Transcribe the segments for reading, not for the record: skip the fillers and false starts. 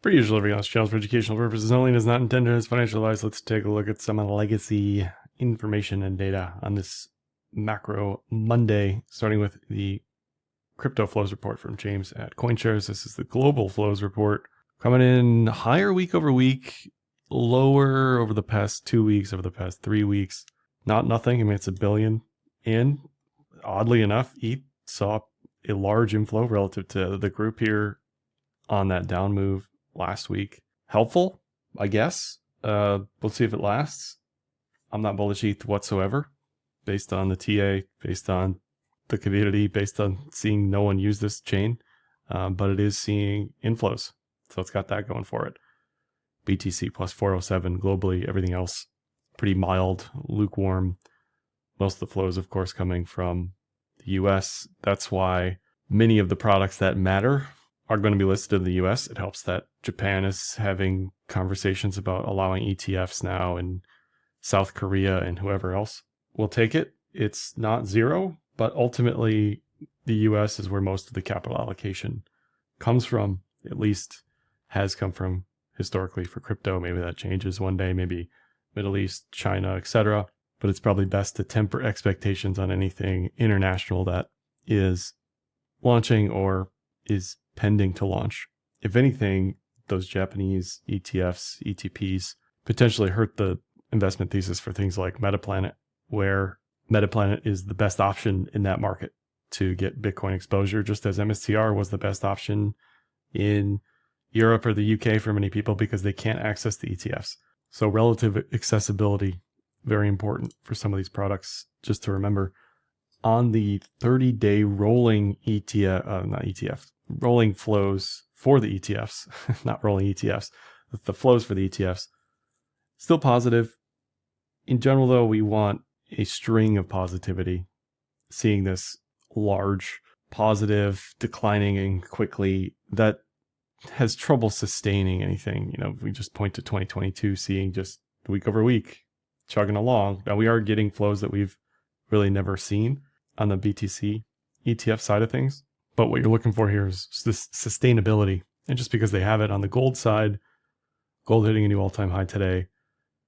Per usual, everything else channels for educational purposes only and is not intended as financial advice. Let's take a look at some of the legacy information and data on this macro Monday, starting with the crypto flows report from James at CoinShares. This is the global flows report coming in higher week over week, lower over the past 2 weeks, over the past 3 weeks. Not nothing. I mean, it's $1 billion. And oddly enough, ETH saw a large inflow relative to the group here on that down move last week. Helpful, I guess. We'll see if it lasts. I'm not bullish ETH whatsoever, based on the TA, based on the community, based on seeing no one use this chain, but it is seeing inflows. So it's got that going for it. BTC plus 407 globally, everything else pretty mild, lukewarm. Most of the flows, of course, coming from the US. That's why many of the products that matter are going to be listed in the US. It helps that Japan is having conversations about allowing ETFs now, and South Korea and whoever else will take it. It's not zero, but ultimately the US is where most of the capital allocation comes from, at least has come from historically for crypto. Maybe that changes one day, maybe Middle East, China, etc. But it's probably best to temper expectations on anything international that is launching or is pending to launch. If anything, those Japanese ETFs, ETPs potentially hurt the investment thesis for things like Metaplanet, where Metaplanet is the best option in that market to get Bitcoin exposure, just as MSTR was the best option in Europe or the UK for many people because they can't access the ETFs. So relative accessibility, very important for some of these products, just to remember. On the 30-day rolling rolling flows for the ETFs, not rolling ETFs, the flows for the ETFs, still positive. In general, though, we want a string of positivity. Seeing this large positive declining quickly, that has trouble sustaining anything. If we just point to 2022, seeing just week over week chugging along. Now we are getting flows that we've really never seen on the BTC ETF side of things. But what you're looking for here is this sustainability. And just because they have it on the gold side, gold hitting a new all-time high today,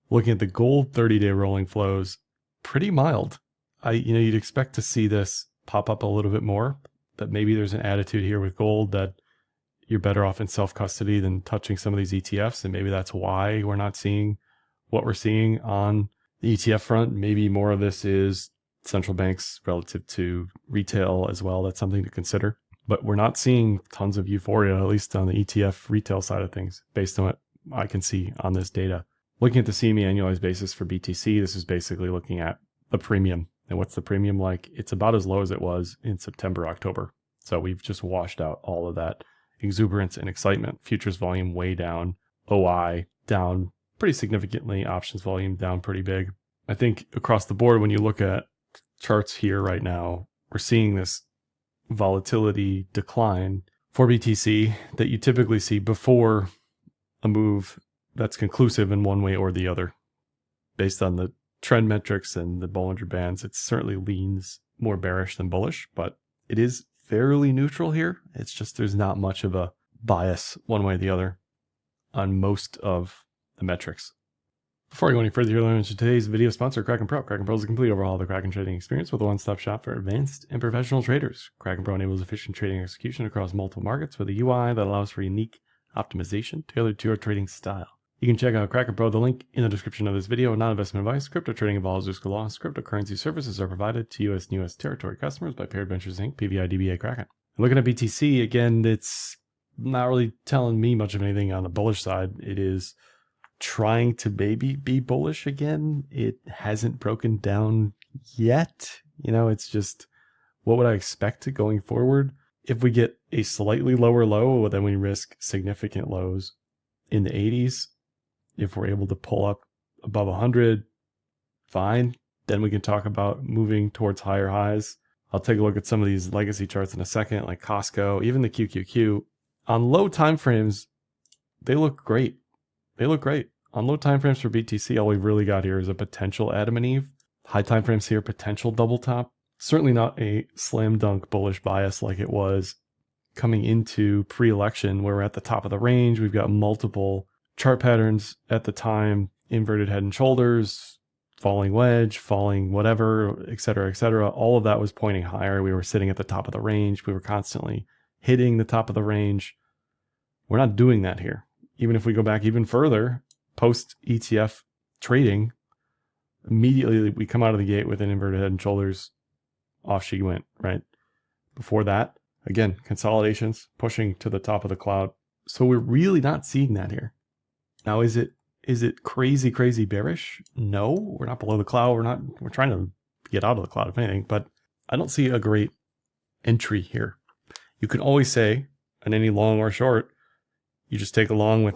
looking at the gold 30-day rolling flows, pretty mild. You'd expect to see this pop up a little bit more, but maybe there's an attitude here with gold that you're better off in self-custody than touching some of these ETFs. And maybe that's why we're not seeing what we're seeing on the ETF front. Maybe more of this is central banks relative to retail as well. That's something to consider. But we're not seeing tons of euphoria, at least on the ETF retail side of things, based on what I can see on this data. Looking at the CME annualized basis for BTC, this is basically looking at the premium. And what's the premium like? It's about as low as it was in September, October. So we've just washed out all of that exuberance and excitement. Futures volume way down. OI down pretty significantly. Options volume down pretty big. I think across the board, when you look at charts here right now, we're seeing this volatility decline for BTC that you typically see before a move that's conclusive in one way or the other. Based on the trend metrics and the Bollinger Bands, it certainly leans more bearish than bullish, but it is fairly neutral here. It's just there's not much of a bias one way or the other on most of the metrics. Before I go any further, here, learn today's video sponsor, Kraken Pro. Kraken Pro is a complete overhaul of the Kraken trading experience with a one-stop shop for advanced and professional traders. Kraken Pro enables efficient trading execution across multiple markets with a UI that allows for unique optimization tailored to your trading style. You can check out Kraken Pro, the link in the description of this video. Not investment advice. Crypto trading involves risk of loss. Cryptocurrency services are provided to U.S. and U.S. territory customers by Paired Ventures Inc., PVI DBA Kraken. Looking at BTC, again, it's not really telling me much of anything on the bullish side. It is trying to maybe be bullish again. It hasn't broken down yet. It's just, what would I expect going forward? If we get a slightly lower low, well, then we risk significant lows in the 80s. If we're able to pull up above 100, fine. Then we can talk about moving towards higher highs. I'll take a look at some of these legacy charts in a second, like Costco, even the QQQ. On low time frames, they look great. They look great. On low time frames for BTC, all we've really got here is a potential Adam and Eve. High time frames here, potential double top. Certainly not a slam dunk bullish bias like it was coming into pre-election where we're at the top of the range. We've got multiple chart patterns at the time, inverted head and shoulders, falling wedge, falling whatever, et cetera, et cetera. All of that was pointing higher. We were sitting at the top of the range. We were constantly hitting the top of the range. We're not doing that here. Even if we go back even further, post ETF trading, immediately we come out of the gate with an inverted head and shoulders. Off she went, right? Before that, again, consolidations pushing to the top of the cloud. So we're really not seeing that here. Now, is it crazy, crazy bearish? No, we're not below the cloud. We're trying to get out of the cloud, if anything, but I don't see a great entry here. You can always say, on any long or short, you just take along with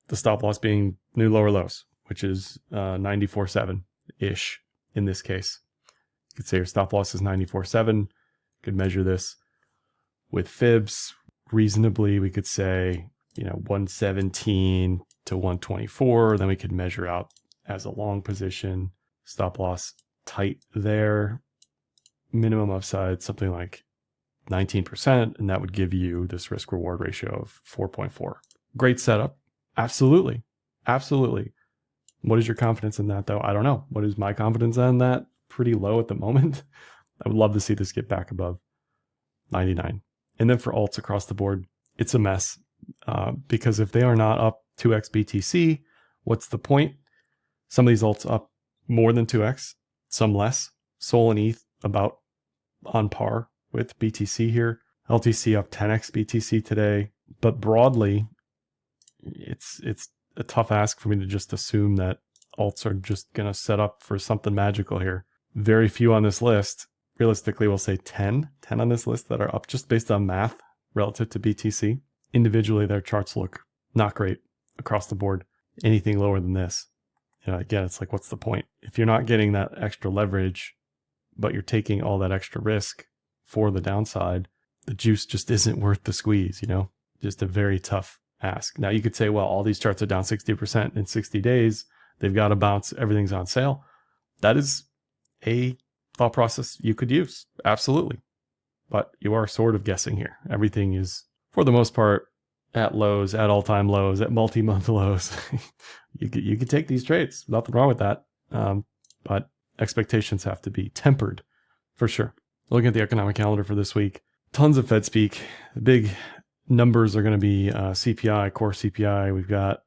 the stop loss being new lower lows, which is 94.7-ish in this case. You could say your stop loss is 94.7. You could measure this with fibs. Reasonably, we could say, 117 to 124. Then we could measure out as a long position. Stop loss tight there. Minimum upside, something like 19%. And that would give you this risk reward ratio of 4.4. Great setup. Absolutely. Absolutely. What is your confidence in that, though? I don't know. What is my confidence on that? Pretty low at the moment. I would love to see this get back above 99. And then for alts across the board, it's a mess because if they are not up 2x BTC, what's the point? Some of these alts up more than 2x, some less. Sol and ETH about on par with BTC here. LTC up 10x BTC today. But broadly, it's a tough ask for me to just assume that alts are just going to set up for something magical here. Very few on this list. Realistically, we'll say 10 on this list that are up just based on math relative to BTC. Individually, their charts look not great across the board. Anything lower than this, again, it's like, what's the point? If you're not getting that extra leverage, but you're taking all that extra risk for the downside, the juice just isn't worth the squeeze, Just a very tough ask. Now, you could say, well, all these charts are down 60% in 60 days. They've got to bounce. Everything's on sale. That is a thought process you could use. Absolutely. But you are sort of guessing here. Everything is, for the most part, at lows, at all-time lows, at multi-month lows. You could take these trades. Nothing wrong with that. But expectations have to be tempered for sure. Looking at the economic calendar for this week, tons of Fed speak. The big numbers are going to be CPI, core CPI. We've got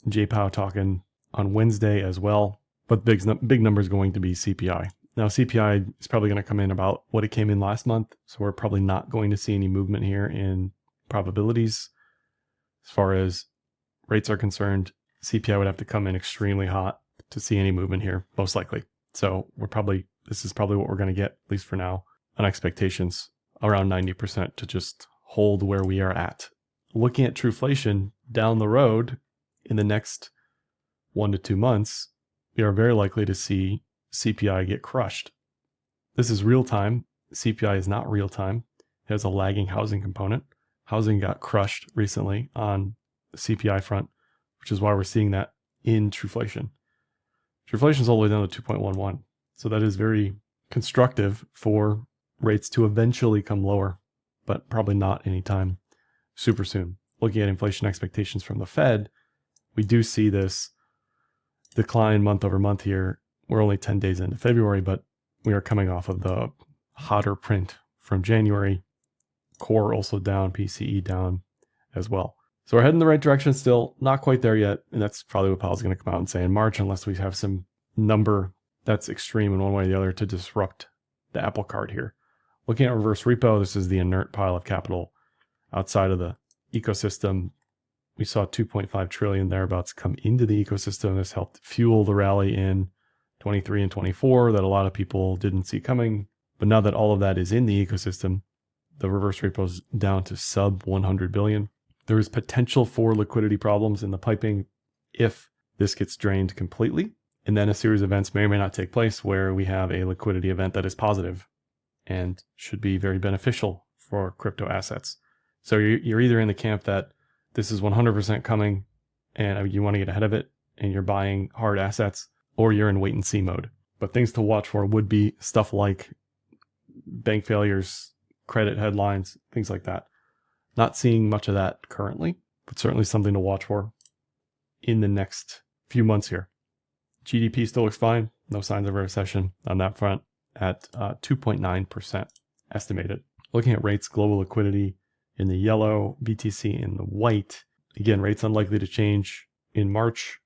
JPOW talking on Wednesday as well. But big number is going to be CPI. Now, CPI is probably going to come in about what it came in last month. So we're probably not going to see any movement here in probabilities. As far as rates are concerned, CPI would have to come in extremely hot to see any movement here, most likely. So this is probably what we're going to get, at least for now, on expectations around 90% to just hold where we are at. Looking at trueflation down the road in the next 1 to 2 months, we are very likely to see CPI get crushed. This is real time. CPI is not real time. It has a lagging housing component. Housing got crushed recently on the CPI front, which is why we're seeing that in trueflation. Trueflation is all the way down to 2.11. So that is very constructive for rates to eventually come lower, but probably not anytime super soon. Looking at inflation expectations from the Fed, we do see this decline month over month here. We're only 10 days into February, but we are coming off of the hotter print from January. Core also down, PCE down as well. So we're heading in the right direction still, not quite there yet. And that's probably what Powell's going to come out and say in March, unless we have some number that's extreme in one way or the other to disrupt the apple cart here. Looking at reverse repo, this is the inert pile of capital outside of the ecosystem. We saw 2.5 trillion thereabouts come into the ecosystem. This helped fuel the rally in 23 and 24 that a lot of people didn't see coming. But now that all of that is in the ecosystem, the reverse repo is down to sub 100 billion. There is potential for liquidity problems in the piping if this gets drained completely. And then a series of events may or may not take place where we have a liquidity event that is positive and should be very beneficial for crypto assets. So you're either in the camp that this is 100% coming and you want to get ahead of it and you're buying hard assets, or you're in wait and see mode. But things to watch for would be stuff like bank failures, credit headlines, things like that. Not seeing much of that currently, but certainly something to watch for in the next few months here. GDP still looks fine. No signs of a recession on that front at 2.9% estimated. Looking at rates, global liquidity in the yellow, BTC in the white. Again, rates unlikely to change in March.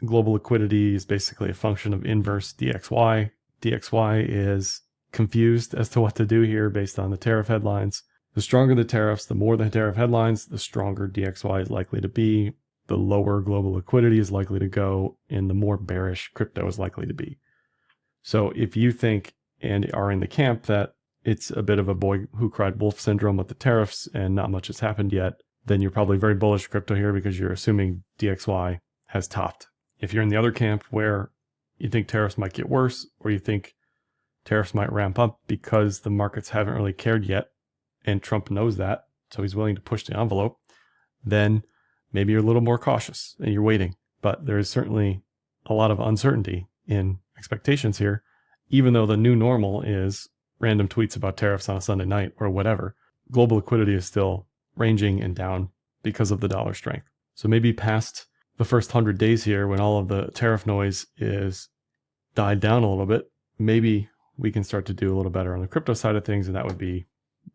Global liquidity is basically a function of inverse DXY. DXY is confused as to what to do here based on the tariff headlines. The stronger the tariffs, the more the tariff headlines, the stronger DXY is likely to be. The lower global liquidity is likely to go, and the more bearish crypto is likely to be. So if you think and are in the camp that it's a bit of a boy who cried wolf syndrome with the tariffs and not much has happened yet, then you're probably very bullish crypto here because you're assuming DXY has topped. If you're in the other camp where you think tariffs might get worse, or you think tariffs might ramp up because the markets haven't really cared yet, and Trump knows that, so he's willing to push the envelope, then maybe you're a little more cautious and you're waiting. But there is certainly a lot of uncertainty in expectations here, even though the new normal is random tweets about tariffs on a Sunday night or whatever. Global liquidity is still ranging and down because of the dollar strength. So maybe past the first 100 days here, when all of the tariff noise is died down a little bit, maybe we can start to do a little better on the crypto side of things, and that would be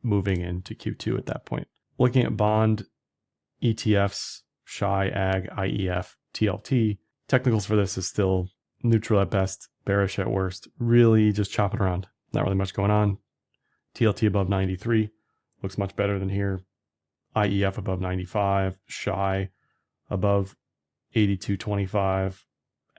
moving into Q2 at that point. Looking at bond, ETFs, SHI, AG, IEF, TLT, technicals for this is still neutral at best, bearish at worst, really just chopping around. Not really much going on. TLT above 93 looks much better than here. IEF above 95, SHI above 82.25,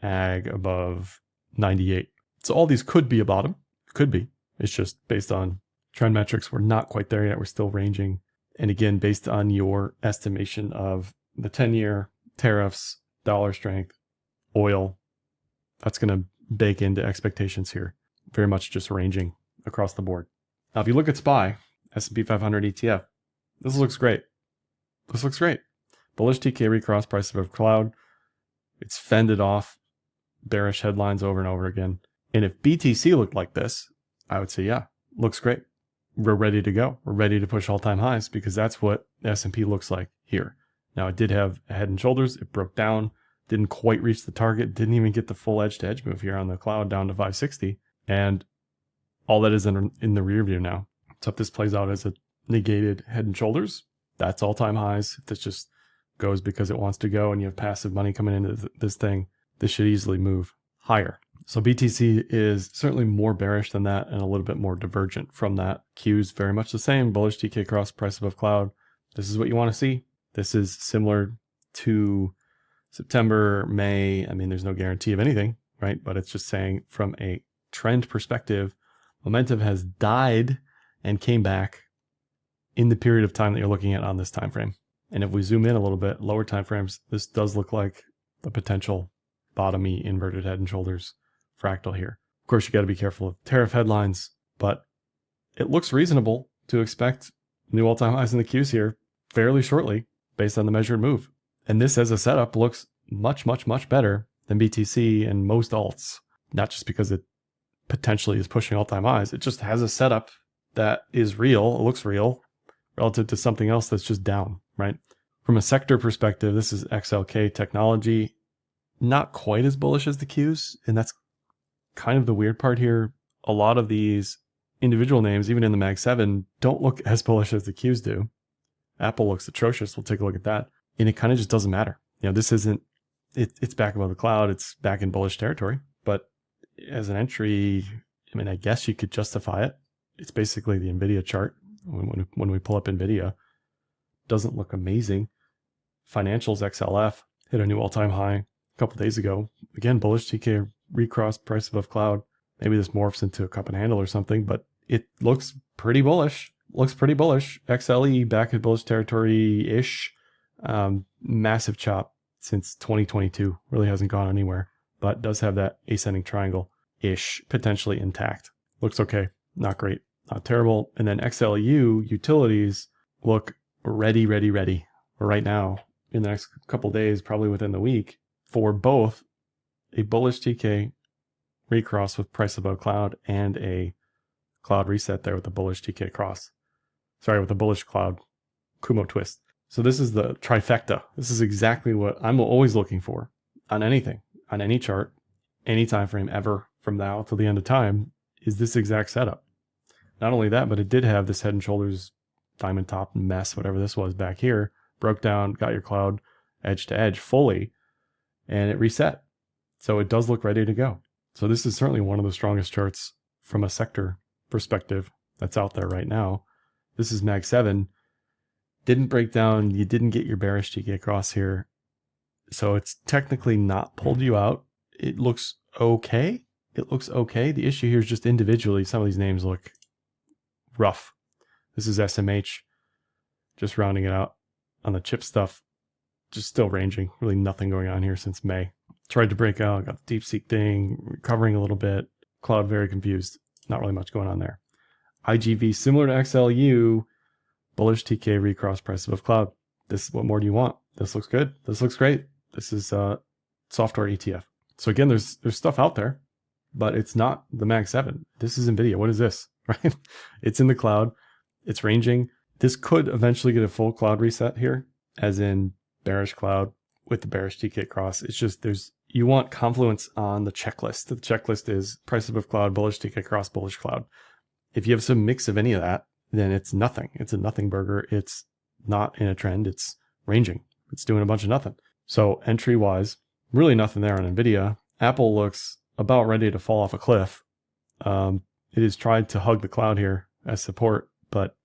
AG above 98. So all these could be a bottom, could be. It's just based on trend metrics. We're not quite there yet. We're still ranging. And again, based on your estimation of the 10-year, tariffs, dollar strength, oil, that's going to bake into expectations here. Very much just ranging across the board. Now, if you look at SPY, S&P 500 ETF, this looks great. This looks great. Bullish TK recross, price above cloud. It's fended off bearish headlines over and over again. And if BTC looked like this, I would say, yeah, looks great. We're ready to go. We're ready to push all-time highs because that's what S&P looks like here. Now, it did have a head and shoulders. It broke down, didn't quite reach the target, didn't even get the full edge-to-edge move here on the cloud down to 560. And all that is in the rear view now. So if this plays out as a negated head and shoulders, that's all-time highs. If this just goes because it wants to go and you have passive money coming into this thing, this should easily move higher. So BTC is certainly more bearish than that and a little bit more divergent from that. Q's very much the same. Bullish TK cross, price above cloud. This is what you want to see. This is similar to September, May. I mean, there's no guarantee of anything, right? But it's just saying from a trend perspective, momentum has died and came back in the period of time that you're looking at on this time frame. And if we zoom in a little bit, lower time frames, this does look like the potential bottomy inverted head and shoulders fractal here. Of course, you got to be careful of tariff headlines, but it looks reasonable to expect new all-time highs in the Qs here fairly shortly based on the measured move. And this as a setup looks much, much, much better than BTC and most alts, not just because it potentially is pushing all-time highs. It just has a setup that is real. It looks real relative to something else that's just down, right? From a sector perspective, this is XLK technology, not quite as bullish as the Qs. And that's kind of the weird part here. A lot of these individual names, even in the Mag 7, don't look as bullish as the Qs do. Apple looks atrocious. We'll take a look at that. And it kind of just doesn't matter. You know, this isn't, it's back above the cloud. It's back in bullish territory. But as an entry, I mean, I guess you could justify it. It's basically the NVIDIA chart. When we pull up NVIDIA, doesn't look amazing. Financials XLF hit a new all-time high a couple days ago. Again, bullish TK recross, price above cloud. Maybe this morphs into a cup and handle or something, but it looks pretty bullish. Looks pretty bullish. XLE back in bullish territory-ish. Massive chop since 2022. Really hasn't gone anywhere, but does have that ascending triangle-ish potentially intact. Looks okay. Not great. Not terrible. And then XLU utilities look ready right now in the next couple days, probably within the week, for both a bullish TK recross with price above cloud and a cloud reset there with a bullish TK cross. Sorry, with a bullish cloud Kumo twist. So this is the trifecta. This is exactly what I'm always looking for on anything, on any chart, any time frame ever from now till the end of time, is this exact setup. Not only that, but it did have this head and shoulders diamond top mess, whatever this was back here, broke down, got your cloud edge to edge fully, and it reset. So it does look ready to go. So this is certainly one of the strongest charts from a sector perspective that's out there right now. This is Mag 7. Didn't break down. You didn't get your bearish TK cross here. So it's technically not pulled you out. It looks okay. It looks okay. The issue here is just individually, some of these names look rough. This is SMH, just rounding it out on the chip stuff. Just still ranging. Really nothing going on here since May. Tried to break out, got the DeepSeek thing, recovering a little bit. Cloud very confused. Not really much going on there. IGV, similar to XLU, bullish TK recross price above cloud. This, what more do you want? This looks good. This looks great. This is software ETF. So again, there's stuff out there, but it's not the Mag 7. This is NVIDIA. What is this? Right? It's in the cloud. It's ranging. This could eventually get a full cloud reset here, as in bearish cloud with the bearish TK cross. It's just you want confluence on the checklist. The checklist is price above cloud, bullish TK cross, bullish cloud. If you have some mix of any of that, then it's nothing. It's a nothing burger. It's not in a trend. It's ranging. It's doing a bunch of nothing. So entry wise, really nothing there on NVIDIA. Apple looks about ready to fall off a cliff. It has tried to hug the cloud here as support, but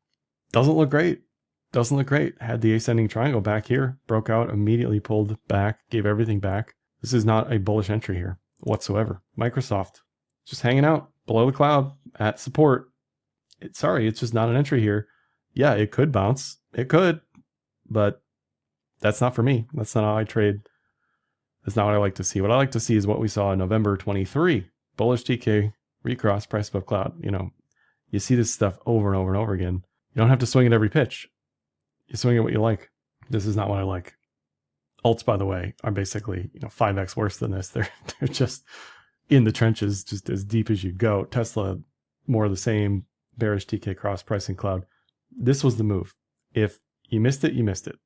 doesn't look great. Doesn't look great. Had the ascending triangle back here, broke out, immediately pulled back, gave everything back. This is not a bullish entry here whatsoever. Microsoft just hanging out below the cloud at support. It's just not an entry here. Yeah, it could bounce. It could, but that's not for me. That's not how I trade. That's not what I like to see. What I like to see is what we saw in November 23. Bullish TK, recross, price above cloud. You see this stuff over and over and over again. You don't have to swing at every pitch. You swing at what you like. This is not what I like. Alts, by the way, are basically 5x worse than this. They're just in the trenches, just as deep as you go. Tesla, more of the same. Bearish TK cross, pricing cloud. This was the move. If you missed it, you missed it.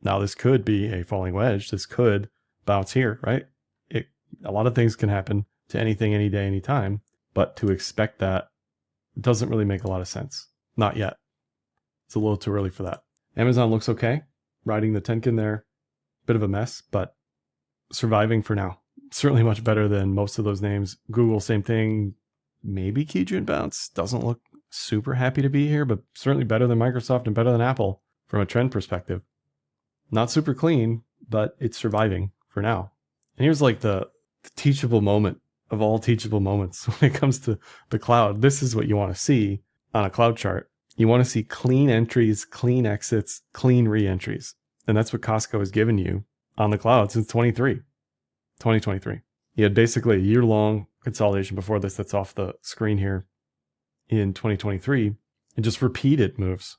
Now this could be a falling wedge. This could bounce here, right? A lot of things can happen to anything, any day, any time. But to expect that doesn't really make a lot of sense. Not yet. It's a little too early for that. Amazon looks okay. Riding the Tenkin there. Bit of a mess, but surviving for now. Certainly much better than most of those names. Google, same thing. Maybe Kijun bounce. Doesn't look super happy to be here, but certainly better than Microsoft and better than Apple from a trend perspective. Not super clean, but it's surviving for now. And here's like the teachable moment of all teachable moments when it comes to the cloud. This is what you want to see on a cloud chart. You want to see clean entries, clean exits, clean re-entries. And that's what Costco has given you on the cloud since 2023. You had basically a year-long consolidation before this that's off the screen here in 2023, and just repeated moves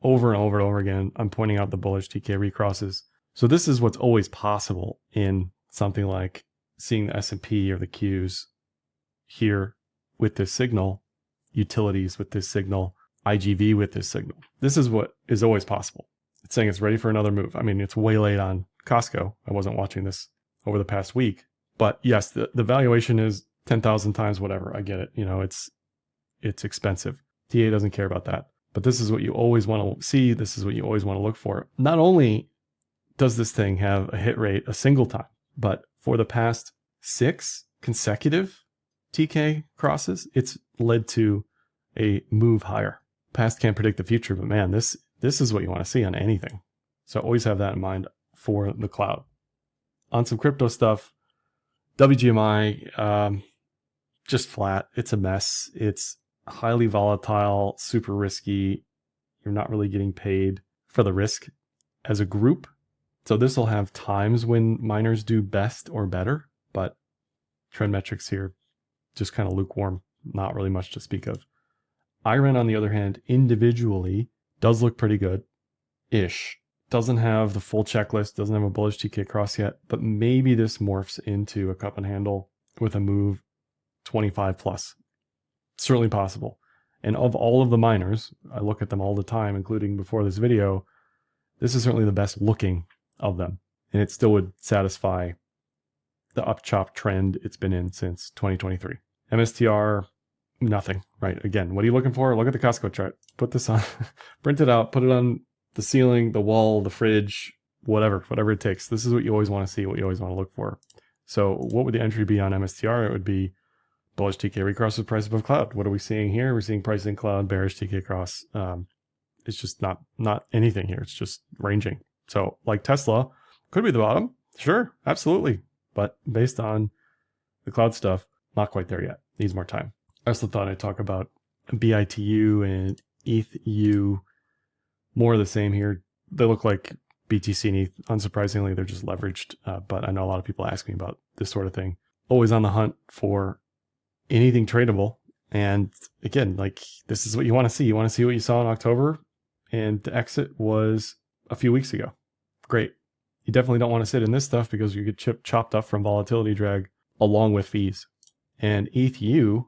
over and over and over again. I'm pointing out the bullish TK recrosses. So this is what's always possible in something like seeing the S&P or the Qs here with this signal, utilities with this signal, IGV with this signal. This is what is always possible. It's saying it's ready for another move. I mean, it's way late on Costco. I wasn't watching this over the past week. But yes, the valuation is 10,000 times whatever. I get it. It's expensive. TA doesn't care about that. But this is what you always want to see. This is what you always want to look for. Not only does this thing have a hit rate a single time, but for the past 6 consecutive TK crosses, it's led to a move higher. Past can't predict the future, but man, this is what you want to see on anything. So always have that in mind for the cloud. On some crypto stuff, WGMI, just flat. It's a mess. It's highly volatile, super risky. You're not really getting paid for the risk as a group. So this will have times when miners do best or better, but trend metrics here just kind of lukewarm. Not really much to speak of. IREN, on the other hand, individually does look pretty good-ish. Doesn't have the full checklist, doesn't have a bullish TK cross yet, but maybe this morphs into a cup and handle with a move 25 plus. Certainly possible. And of all of the miners, I look at them all the time, including before this video, This is certainly the best looking of them, and it still would satisfy the up chop trend it's been in since 2023. MSTR, nothing, right? Again, what are you looking for? Look at the Costco chart. Put this on, print it out, put it on the ceiling, the wall, the fridge, whatever it takes. This is what you always want to see, what you always want to look for. So what would the entry be on MSTR? It would be bullish TK recross with price above cloud. What are we seeing here? We're seeing price in cloud, bearish TK cross. It's just not anything here. It's just ranging. So like Tesla, could be the bottom. Sure, absolutely. But based on the cloud stuff, not quite there yet. Needs more time. I also thought I'd talk about BITU and ETHU. More of the same here. They look like BTC and ETH. Unsurprisingly, they're just leveraged. But I know a lot of people ask me about this sort of thing. Always on the hunt for anything tradable. And again, like this is what you want to see. You want to see what you saw in October. And the exit was a few weeks ago. Great. You definitely don't want to sit in this stuff because you get chopped up from volatility drag along with fees. And ETHU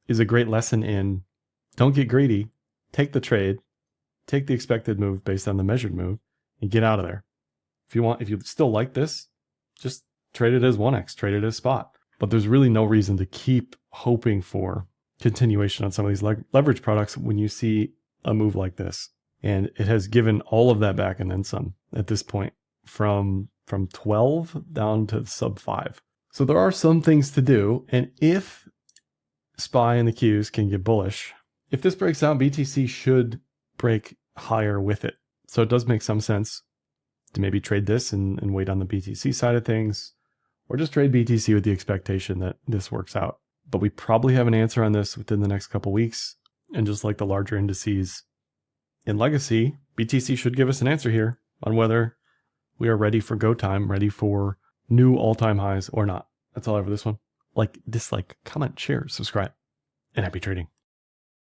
is a great lesson in don't get greedy, take the trade, take the expected move based on the measured move, and get out of there. If you still like this, just trade it as 1x, trade it as spot. But there's really no reason to keep hoping for continuation on some of these leverage products when you see a move like this. And it has given all of that back and then some at this point from 12 down to sub 5. So there are some things to do. And if SPY and the Qs can get bullish, if this breaks out, BTC should break higher with it. So it does make some sense to maybe trade this and wait on the BTC side of things, or just trade BTC with the expectation that this works out. But we probably have an answer on this within the next couple weeks. And just like the larger indices in legacy, BTC should give us an answer here on whether we are ready for go time, ready for new all-time highs or not. That's all I have for this one. Like, dislike, comment, share, subscribe, and happy trading.